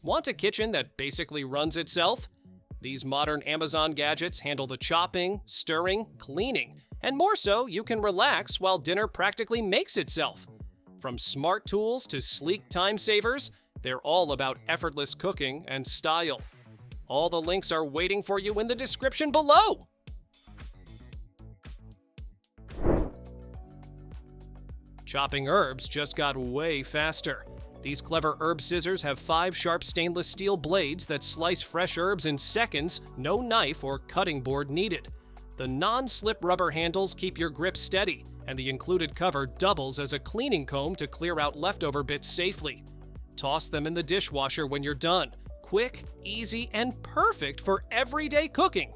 Want a kitchen that basically runs itself? These modern Amazon gadgets handle the chopping, stirring, cleaning, and more so, you can relax while dinner practically makes itself. From smart tools to sleek time savers, they're all about effortless cooking and style. All the links are waiting for you in the description below! Chopping herbs just got way faster. These clever herb scissors have 5 sharp stainless steel blades that slice fresh herbs in seconds, no knife or cutting board needed. The non-slip rubber handles keep your grip steady, and the included cover doubles as a cleaning comb to clear out leftover bits safely. Toss them in the dishwasher when you're done. Quick, easy, and perfect for everyday cooking.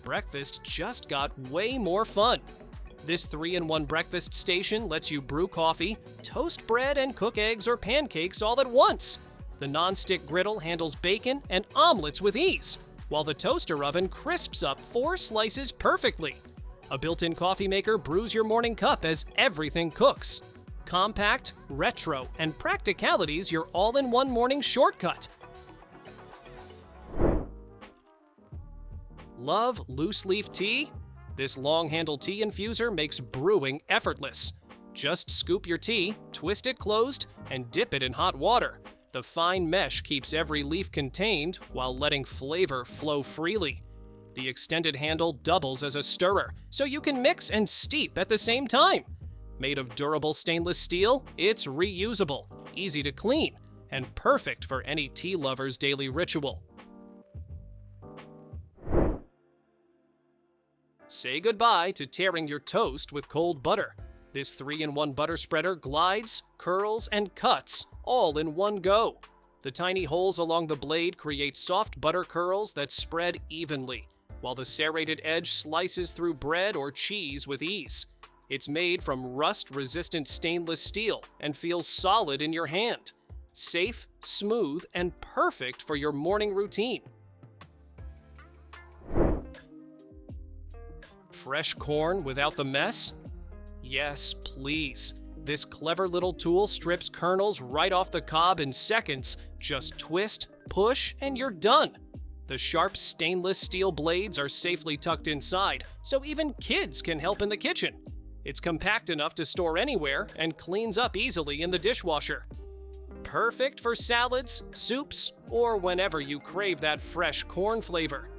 Breakfast just got way more fun. This 3-in-1 breakfast station lets you brew coffee, toast bread, and cook eggs or pancakes all at once. The non-stick griddle handles bacon and omelets with ease, while the toaster oven crisps up 4 slices perfectly. A built-in coffee maker brews your morning cup as everything cooks. Compact, retro, and practicality's your all-in-one morning shortcut. Love loose-leaf tea? This long-handled tea infuser makes brewing effortless. Just scoop your tea, twist it closed, and dip it in hot water. The fine mesh keeps every leaf contained while letting flavor flow freely. The extended handle doubles as a stirrer, so you can mix and steep at the same time. Made of durable stainless steel, it's reusable, easy to clean, and perfect for any tea lover's daily ritual. Say goodbye to tearing your toast with cold butter. This 3-in-1 butter spreader glides, curls, and cuts all in one go. The tiny holes along the blade create soft butter curls that spread evenly, while the serrated edge slices through bread or cheese with ease. It's made from rust-resistant stainless steel and feels solid in your hand. Safe, smooth, and perfect for your morning routine. Fresh corn without the mess? Yes, please. This clever little tool strips kernels right off the cob in seconds. Just twist, push, and you're done. The sharp stainless steel blades are safely tucked inside, so even kids can help in the kitchen. It's compact enough to store anywhere and cleans up easily in the dishwasher. Perfect for salads, soups, or whenever you crave that fresh corn flavor.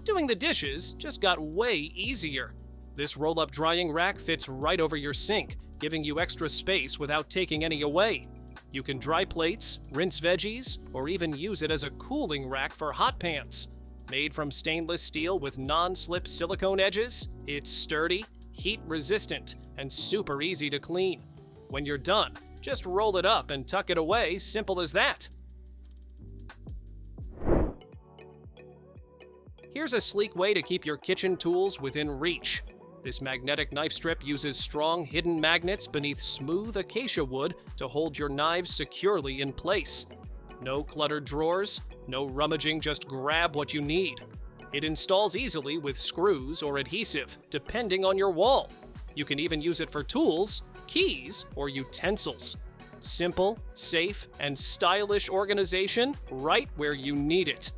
Doing the dishes just got way easier. This roll-up drying rack fits right over your sink, giving you extra space without taking any away. You can dry plates, rinse veggies, or even use it as a cooling rack for hot pans. Made from stainless steel with non-slip silicone edges, it's sturdy, heat-resistant, and super easy to clean. When you're done, just roll it up and tuck it away, simple as that. Here's a sleek way to keep your kitchen tools within reach. This magnetic knife strip uses strong hidden magnets beneath smooth acacia wood to hold your knives securely in place. No cluttered drawers, no rummaging, just grab what you need. It installs easily with screws or adhesive, depending on your wall. You can even use it for tools, keys, or utensils. Simple, safe, and stylish organization right where you need it.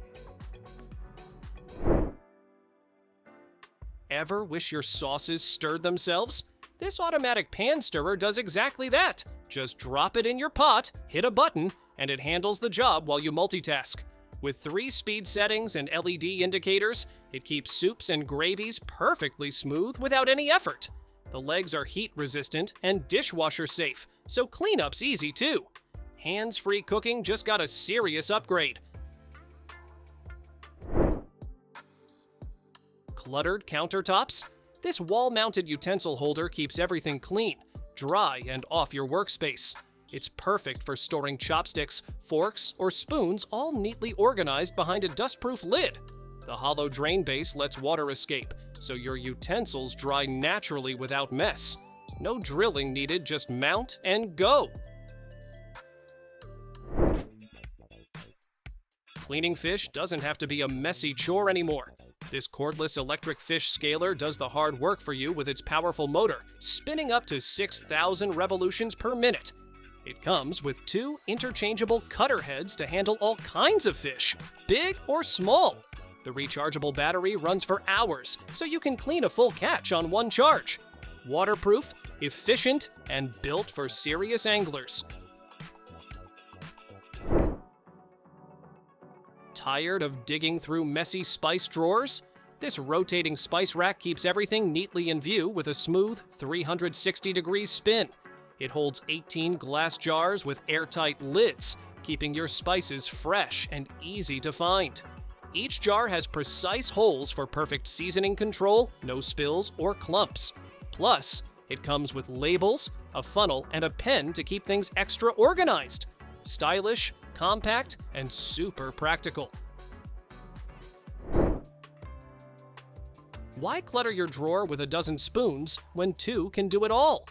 Ever wish your sauces stirred themselves? This automatic pan stirrer does exactly that. Just drop it in your pot, hit a button, and it handles the job while you multitask. With 3 speed settings and LED indicators, it keeps soups and gravies perfectly smooth without any effort. The legs are heat resistant and dishwasher safe, so cleanup's easy too. Hands-free cooking just got a serious upgrade. Cluttered countertops? This wall-mounted utensil holder keeps everything clean, dry, and off your workspace. It's perfect for storing chopsticks, forks, or spoons all neatly organized behind a dust-proof lid. The hollow drain base lets water escape, so your utensils dry naturally without mess. No drilling needed, just mount and go. Cleaning fish doesn't have to be a messy chore anymore. This cordless electric fish scaler does the hard work for you with its powerful motor, spinning up to 6,000 revolutions per minute. It comes with 2 interchangeable cutter heads to handle all kinds of fish, big or small. The rechargeable battery runs for hours, so you can clean a full catch on one charge. Waterproof, efficient, and built for serious anglers. Tired of digging through messy spice drawers? This rotating spice rack keeps everything neatly in view with a smooth 360-degree spin. It holds 18 glass jars with airtight lids, keeping your spices fresh and easy to find. Each jar has precise holes for perfect seasoning control, no spills or clumps. Plus, it comes with labels, a funnel, and a pen to keep things extra organized. Stylish, compact, and super practical. Why clutter your drawer with a dozen spoons when 2 can do it all?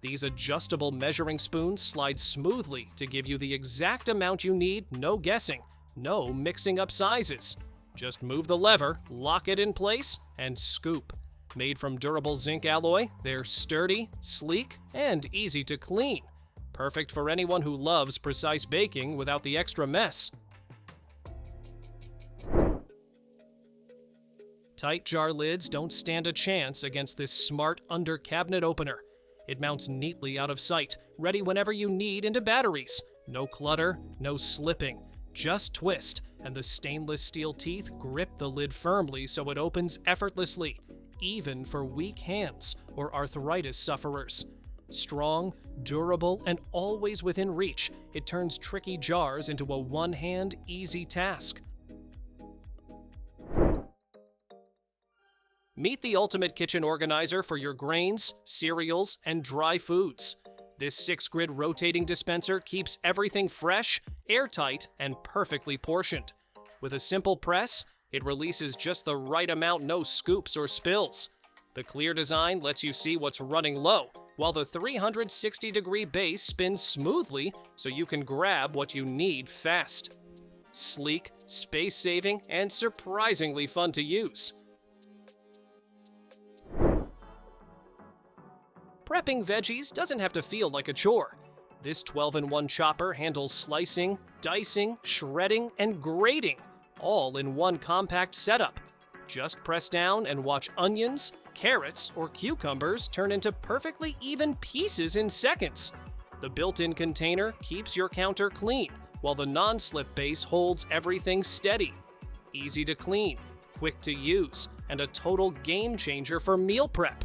These adjustable measuring spoons slide smoothly to give you the exact amount you need, no guessing, no mixing up sizes. Just move the lever, lock it in place, and scoop. Made from durable zinc alloy, they're sturdy, sleek, and easy to clean. Perfect for anyone who loves precise baking without the extra mess. Tight jar lids don't stand a chance against this smart under cabinet opener. It mounts neatly out of sight, ready whenever you need into batteries. No clutter, no slipping. Just twist, and the stainless steel teeth grip the lid firmly so it opens effortlessly, even for weak hands or arthritis sufferers. Strong, durable, and always within reach, it turns tricky jars into a one-hand, easy task. Meet the ultimate kitchen organizer for your grains, cereals, and dry foods. This 6-grid rotating dispenser keeps everything fresh, airtight, and perfectly portioned. With a simple press, it releases just the right amount, no scoops or spills. The clear design lets you see what's running low, while the 360-degree base spins smoothly so you can grab what you need fast. Sleek, space-saving, and surprisingly fun to use. Prepping veggies doesn't have to feel like a chore. This 12-in-1 chopper handles slicing, dicing, shredding, and grating, all in one compact setup. Just press down and watch onions, carrots, or cucumbers turn into perfectly even pieces in seconds. The built-in container keeps your counter clean, while the non-slip base holds everything steady. Easy to clean, quick to use, and a total game changer for meal prep.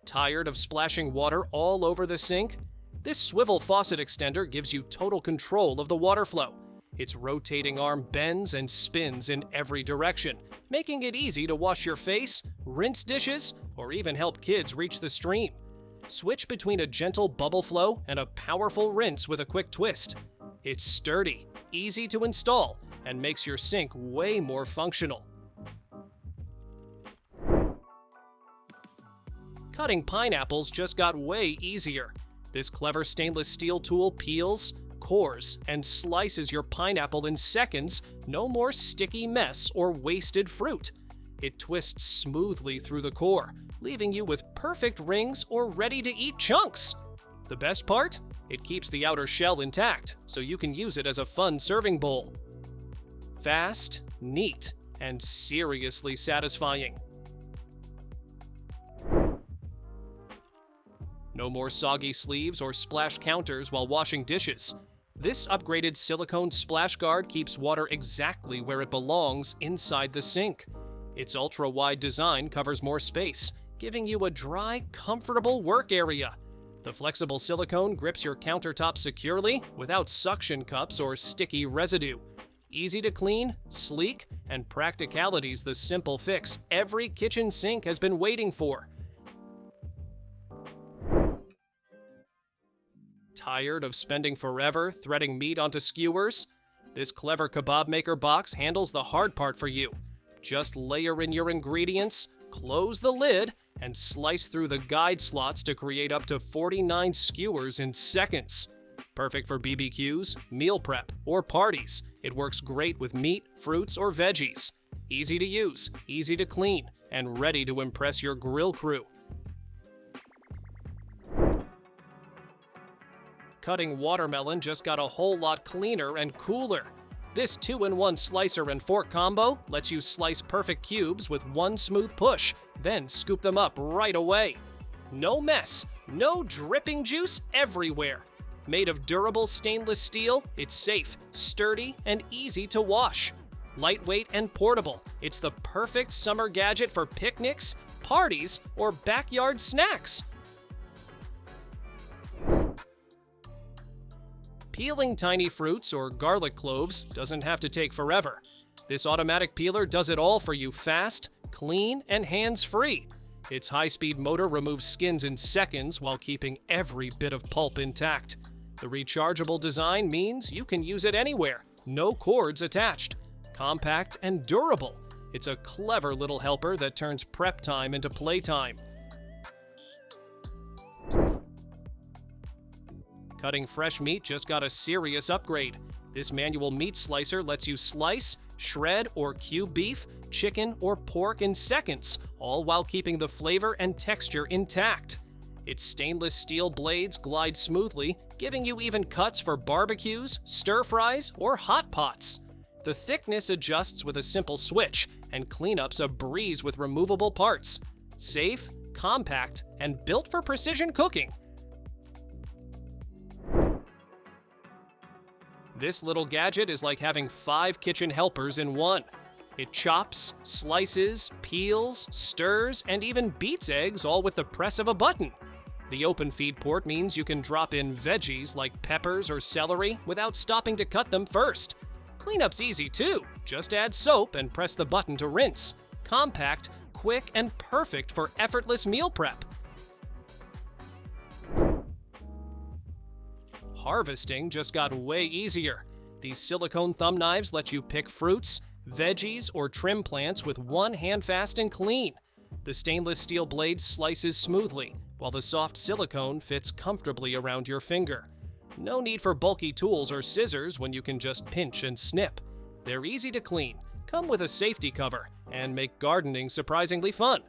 Tired of splashing water all over the sink? This swivel faucet extender gives you total control of the water flow. Its rotating arm bends and spins in every direction, making it easy to wash your face, rinse dishes, or even help kids reach the stream. Switch between a gentle bubble flow and a powerful rinse with a quick twist. It's sturdy, easy to install, and makes your sink way more functional. Cutting pineapples just got way easier. This clever stainless steel tool peels, cores, and slices your pineapple in seconds, no more sticky mess or wasted fruit. It twists smoothly through the core, leaving you with perfect rings or ready-to-eat chunks. The best part? It keeps the outer shell intact, so you can use it as a fun serving bowl. Fast, neat, and seriously satisfying. No more soggy sleeves or splash counters while washing dishes. This upgraded silicone splash guard keeps water exactly where it belongs inside the sink. Its ultra-wide design covers more space, giving you a dry, comfortable work area. The flexible silicone grips your countertop securely without suction cups or sticky residue. Easy to clean, sleek, and practicality's the simple fix every kitchen sink has been waiting for. Tired of spending forever threading meat onto skewers? This clever kebab maker box handles the hard part for you. Just layer in your ingredients, close the lid, and slice through the guide slots to create up to 49 skewers in seconds. Perfect for BBQs, meal prep, or parties. It works great with meat, fruits, or veggies. Easy to use, easy to clean, and ready to impress your grill crew. Cutting watermelon just got a whole lot cleaner and cooler. This 2-in-1 slicer and fork combo lets you slice perfect cubes with one smooth push, then scoop them up right away. No mess, no dripping juice everywhere. Made of durable stainless steel, it's safe, sturdy, and easy to wash. Lightweight and portable, it's the perfect summer gadget for picnics, parties, or backyard snacks. Peeling tiny fruits or garlic cloves doesn't have to take forever. This automatic peeler does it all for you fast, clean, and hands-free. Its high-speed motor removes skins in seconds while keeping every bit of pulp intact. The rechargeable design means you can use it anywhere, no cords attached. Compact and durable, it's a clever little helper that turns prep time into playtime. Cutting fresh meat just got a serious upgrade. This manual meat slicer lets you slice, shred, or cube beef, chicken, or pork in seconds, all while keeping the flavor and texture intact. Its stainless steel blades glide smoothly, giving you even cuts for barbecues, stir-fries, or hot pots. The thickness adjusts with a simple switch, and cleanup's a breeze with removable parts. Safe, compact, and built for precision cooking. This little gadget is like having 5 kitchen helpers in one. It chops, slices, peels, stirs, and even beats eggs all with the press of a button. The open feed port means you can drop in veggies like peppers or celery without stopping to cut them first. Cleanup's easy too. Just add soap and press the button to rinse. Compact, quick, and perfect for effortless meal prep. Harvesting just got way easier. These silicone thumb knives let you pick fruits, veggies, or trim plants with one hand fast and clean. The stainless steel blade slices smoothly, while the soft silicone fits comfortably around your finger. No need for bulky tools or scissors when you can just pinch and snip. They're easy to clean, come with a safety cover, and make gardening surprisingly fun.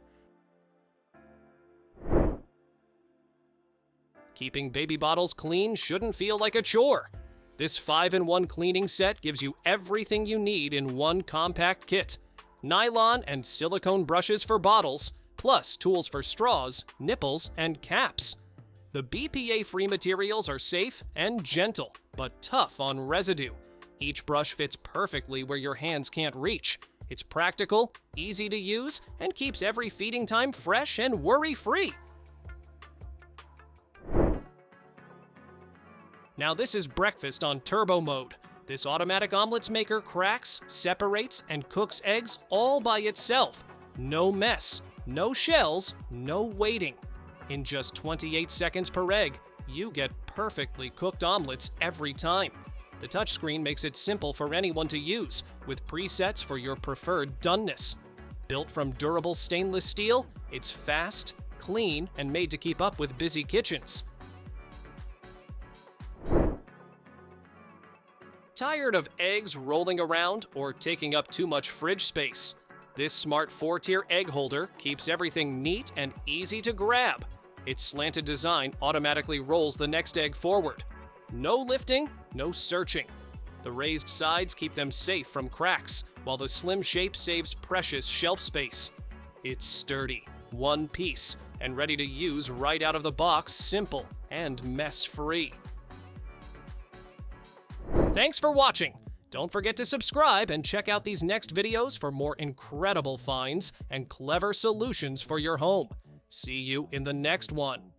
Keeping baby bottles clean shouldn't feel like a chore. This 5-in-1 cleaning set gives you everything you need in one compact kit. Nylon and silicone brushes for bottles, plus tools for straws, nipples, and caps. The BPA-free materials are safe and gentle, but tough on residue. Each brush fits perfectly where your hands can't reach. It's practical, easy to use, and keeps every feeding time fresh and worry-free. Now this is breakfast on turbo mode. This automatic omelets maker cracks, separates, and cooks eggs all by itself. No mess, no shells, no waiting. In just 28 seconds per egg, you get perfectly cooked omelets every time. The touchscreen makes it simple for anyone to use, with presets for your preferred doneness. Built from durable stainless steel, it's fast, clean, and made to keep up with busy kitchens. Tired of eggs rolling around or taking up too much fridge space? This smart 4-tier egg holder keeps everything neat and easy to grab. Its slanted design automatically rolls the next egg forward. No lifting, no searching. The raised sides keep them safe from cracks, while the slim shape saves precious shelf space. It's sturdy, one piece, and ready to use right out of the box, simple and mess-free. Thanks for watching! Don't forget to subscribe and check out these next videos for more incredible finds and clever solutions for your home. See you in the next one.